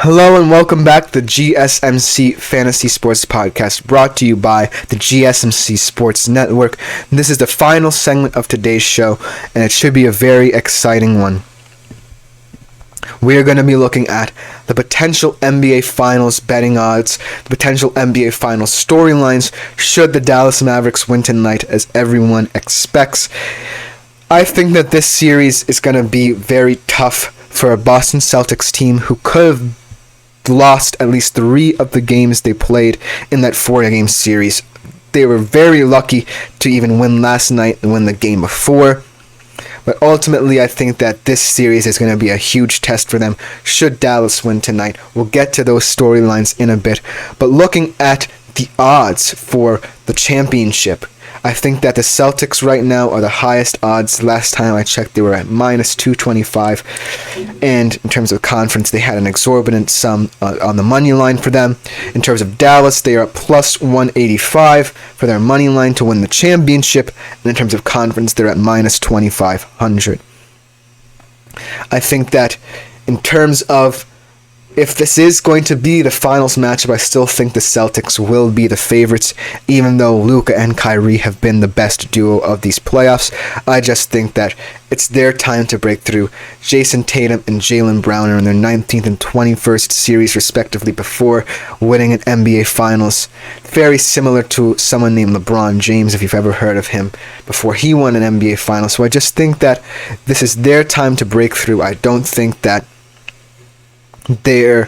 Hello and welcome back to the GSMC Fantasy Sports Podcast, brought to you by the GSMC Sports Network. This is the final segment of today's show, and it should be a very exciting one. We are going to be looking at the potential NBA Finals betting odds, the potential NBA Finals storylines, should the Dallas Mavericks win tonight, as everyone expects. I think that this series is going to be very tough for a Boston Celtics team who could have lost at least 3 of the games they played in that 4-game series. They were very lucky to even win last night and win the game before. But ultimately, I think that this series is going to be a huge test for them should Dallas win tonight. We'll get to those storylines in a bit. But looking at the odds for the championship, I think that the Celtics right now are the highest odds. Last time I checked, they were at minus 225. And in terms of conference, they had an exorbitant sum on the money line for them. In terms of Dallas, they are at plus 185 for their money line to win the championship. And in terms of conference, they're at minus 2,500. I think that in terms of if this is going to be the finals matchup, I still think the Celtics will be the favorites, even though Luka and Kyrie have been the best duo of these playoffs. I just think that it's their time to break through. Jason Tatum and Jaylen Brown are in their 19th and 21st series, respectively, before winning an NBA Finals. Very similar to someone named LeBron James, if you've ever heard of him, before he won an NBA Finals. So I just think that this is their time to break through. I don't think that they're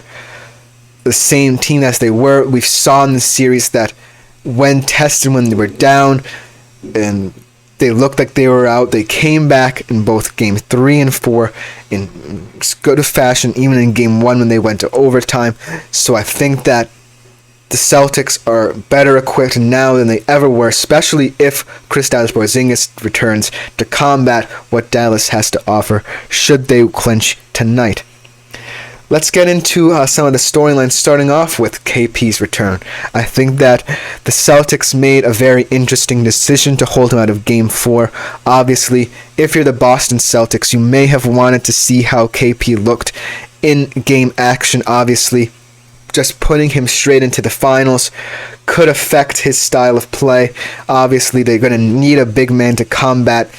the same team as they were. We saw in the series that when tested, when they were down and they looked like they were out, they came back in both game 3 and 4 in good fashion, even in game 1 when they went to overtime. So I think that the Celtics are better equipped now than they ever were, especially if Kristaps Porzingis returns to combat what Dallas has to offer should they clinch tonight. Let's get into some of the storylines, starting off with KP's return. I think that the Celtics made a very interesting decision to hold him out of Game 4. Obviously, if you're the Boston Celtics, you may have wanted to see how KP looked in game action. Obviously, just putting him straight into the finals could affect his style of play. Obviously, they're going to need a big man to combat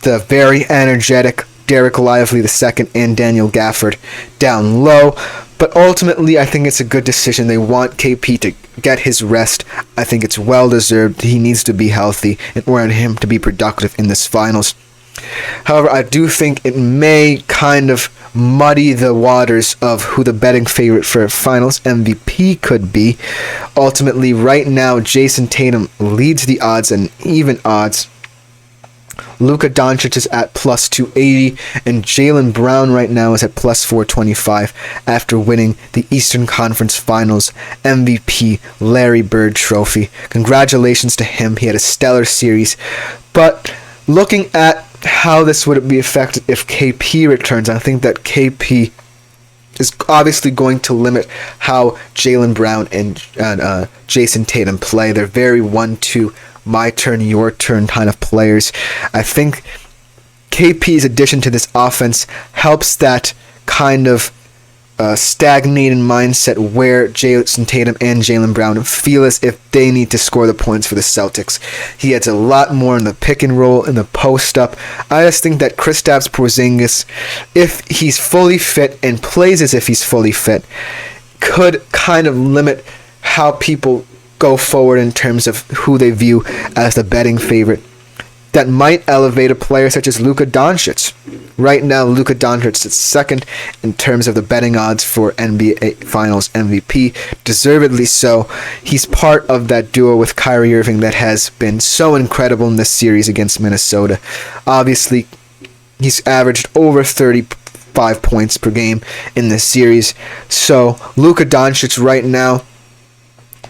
the very energetic Derek Lively II and Daniel Gafford down low. But ultimately, I think it's a good decision. They want KP to get his rest. I think it's well-deserved. He needs to be healthy in order for him to be productive in this finals. However, I do think it may kind of muddy the waters of who the betting favorite for finals MVP could be. Ultimately, right now, Jason Tatum leads the odds and even odds. Luka Doncic is at plus 280, and Jaylen Brown right now is at plus 425 after winning the Eastern Conference Finals MVP Larry Bird Trophy. Congratulations to him. He had a stellar series. But looking at how this would be affected if KP returns, I think that KP is obviously going to limit how Jaylen Brown and Jason Tatum play. They're very 1-2 my turn, your turn kind of players. I think KP's addition to this offense helps that kind of stagnated mindset where Jason Tatum and Jaylen Brown feel as if they need to score the points for the Celtics. He adds a lot more in the pick and roll, in the post-up. I just think that Kristaps Porzingis, if he's fully fit and plays as if he's fully fit, could kind of limit how people go forward in terms of who they view as the betting favorite. That might elevate a player such as Luka Doncic. Right now, Luka Doncic is second in terms of the betting odds for NBA Finals MVP. Deservedly so. He's part of that duo with Kyrie Irving that has been so incredible in this series against Minnesota. Obviously, he's averaged over 35 points per game in this series. So, Luka Doncic right now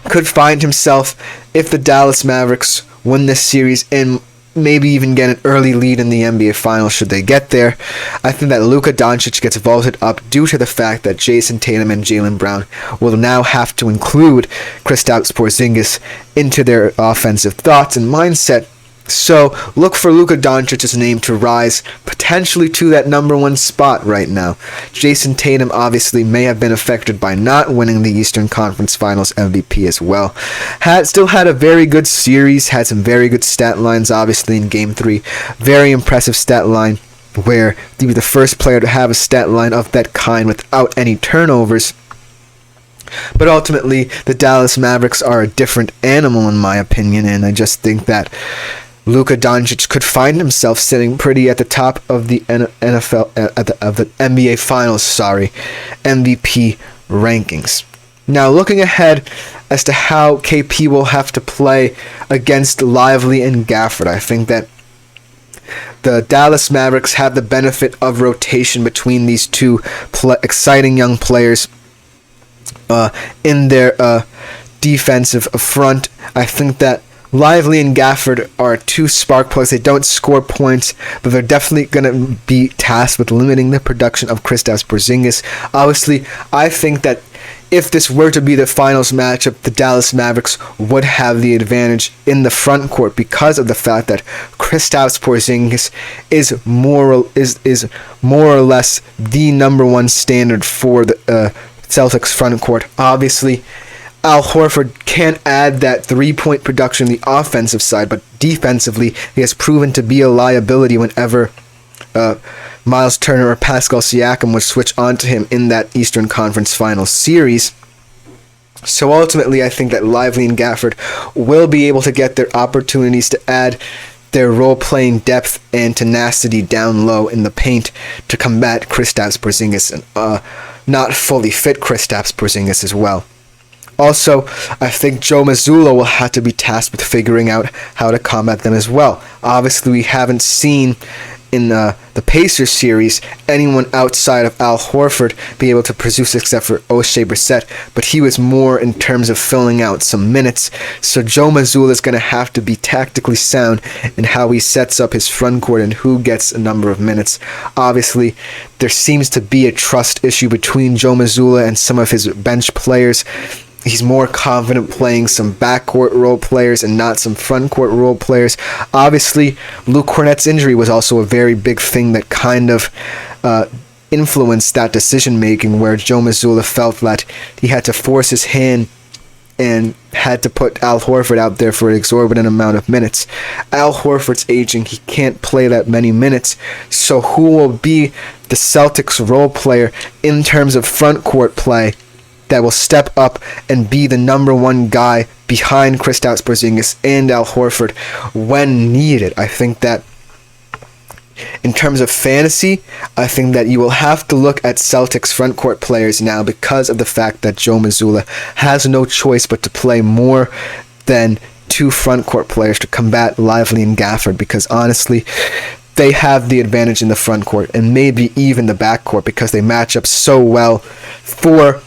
could find himself, if the Dallas Mavericks win this series and maybe even get an early lead in the NBA Finals should they get there. I think that Luka Doncic gets vaulted up due to the fact that Jason Tatum and Jaylen Brown will now have to include Kristaps Porzingis into their offensive thoughts and mindset So look for Luka Doncic's name to rise potentially to that number one spot right now. Jason Tatum obviously may have been affected by not winning the Eastern Conference Finals MVP as well. Still had a very good series, had some very good stat lines obviously in Game 3. Very impressive stat line where he was the first player to have a stat line of that kind without any turnovers. But ultimately, the Dallas Mavericks are a different animal in my opinion, and I just think that Luka Doncic could find himself sitting pretty at the top of the NFL of the NBA Finals, MVP rankings. Now, looking ahead as to how KP will have to play against Lively and Gafford, I think that the Dallas Mavericks have the benefit of rotation between these two exciting young players in their defensive front. I think that Lively and Gafford are two spark plugs. They don't score points, but they're definitely going to be tasked with limiting the production of Kristaps Porzingis. Obviously, I think that if this were to be the finals matchup, the Dallas Mavericks would have the advantage in the front court because of the fact that Kristaps Porzingis is more or less the number one standard for the Celtics front court. Obviously, Al Horford can't add that three-point production on the offensive side, but defensively, he has proven to be a liability whenever Miles Turner or Pascal Siakam would switch onto him in that Eastern Conference Finals series. So ultimately, I think that Lively and Gafford will be able to get their opportunities to add their role-playing depth and tenacity down low in the paint to combat Kristaps Porzingis and not fully fit Kristaps Porzingis as well. Also, I think Joe Mazzulla will have to be tasked with figuring out how to combat them as well. Obviously, we haven't seen in the Pacers series anyone outside of Al Horford be able to produce except for Oshae Brissett, but he was more in terms of filling out some minutes. So Joe Mazzulla is going to have to be tactically sound in how he sets up his front court and who gets a number of minutes. Obviously, there seems to be a trust issue between Joe Mazzulla and some of his bench players. He's more confident playing some backcourt role players and not some frontcourt role players. Obviously, Luke Cornett's injury was also a very big thing that kind of influenced that decision-making, where Joe Mazzulla felt that he had to force his hand and had to put Al Horford out there for an exorbitant amount of minutes. Al Horford's aging, he can't play that many minutes, so who will be the Celtics role player in terms of frontcourt play that will step up and be the number one guy behind Kristaps Porzingis and Al Horford when needed? I think that in terms of fantasy, I think that you will have to look at Celtics frontcourt players now because of the fact that Joe Mazzulla has no choice but to play more than two frontcourt players to combat Lively and Gafford, because honestly, they have the advantage in the frontcourt and maybe even the backcourt because they match up so well for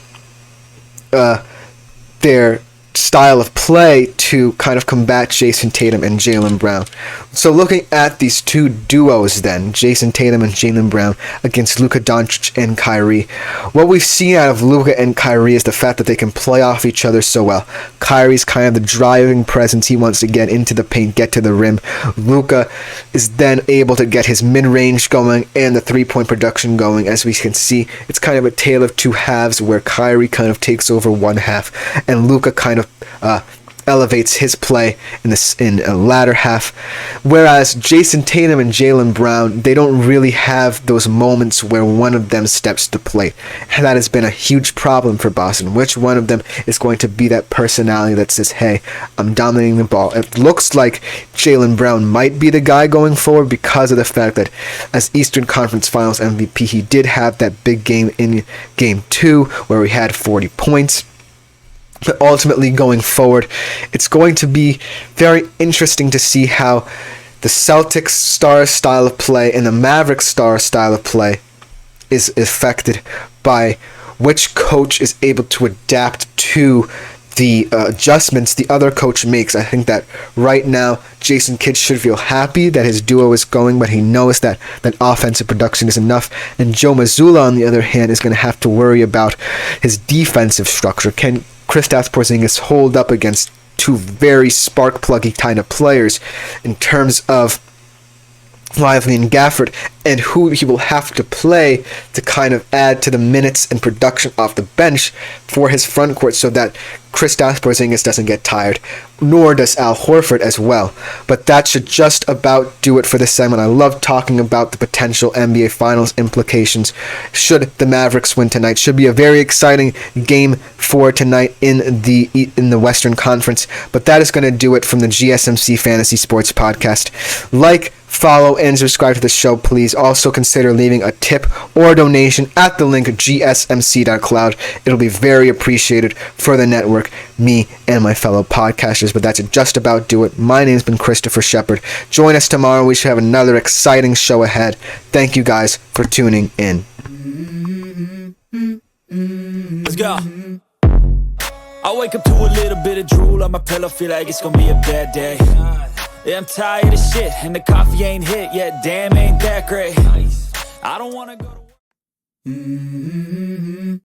their style of play to kind of combat Jason Tatum and Jaylen Brown. So looking at these two duos then, Jason Tatum and Jaylen Brown against Luka Doncic and Kyrie, what we've seen out of Luka and Kyrie is the fact that they can play off each other so well. Kyrie's kind of the driving presence. He wants to get into the paint, get to the rim. Luka is then able to get his mid-range going and the three-point production going. As we can see, it's kind of a tale of two halves where Kyrie kind of takes over one half and Luka kind of elevates his play in a latter half, whereas Jason Tatum and Jaylen Brown, they don't really have those moments where one of them steps to the plate. And that has been a huge problem for Boston. Which one of them is going to be that personality that says, hey, I'm dominating the ball? It looks like Jaylen Brown might be the guy going forward because of the fact that as Eastern Conference Finals MVP, he did have that big game in Game 2 where he had 40 points. But ultimately, going forward, it's going to be very interesting to see how the Celtics star style of play and the Mavericks star style of play is affected by which coach is able to adapt to the adjustments the other coach makes. I think that right now, Jason Kidd should feel happy that his duo is going, but he knows that offensive production is enough. And Joe Mazzulla, on the other hand, is going to have to worry about his defensive structure. Can Kristaps Porzingis hold up against two very spark-pluggy kind of players in terms of Lively and Gafford, and who he will have to play to kind of add to the minutes and production off the bench for his front court so that Kristaps Porzingis doesn't get tired, nor does Al Horford as well. But that should just about do it for this segment. I love talking about the potential NBA Finals implications should the Mavericks win tonight. Should be a very exciting game for tonight in the Western Conference. But that is going to do it from the GSMC Fantasy Sports Podcast. Like, follow, and subscribe to the show, please. Also consider leaving a tip or donation at the link gsmc.cloud. It'll be very appreciated for the network, me, and my fellow podcasters. But that's just about do it. My name's been Christopher Sheppard. Join us tomorrow. We should have another exciting show ahead. Thank you guys for tuning in. Let's go. I wake up to a little bit of drool on my pillow, feel like it's gonna be a bad day. Yeah, I'm tired of shit, and the coffee ain't hit yet. Damn, ain't that great. I don't wanna go to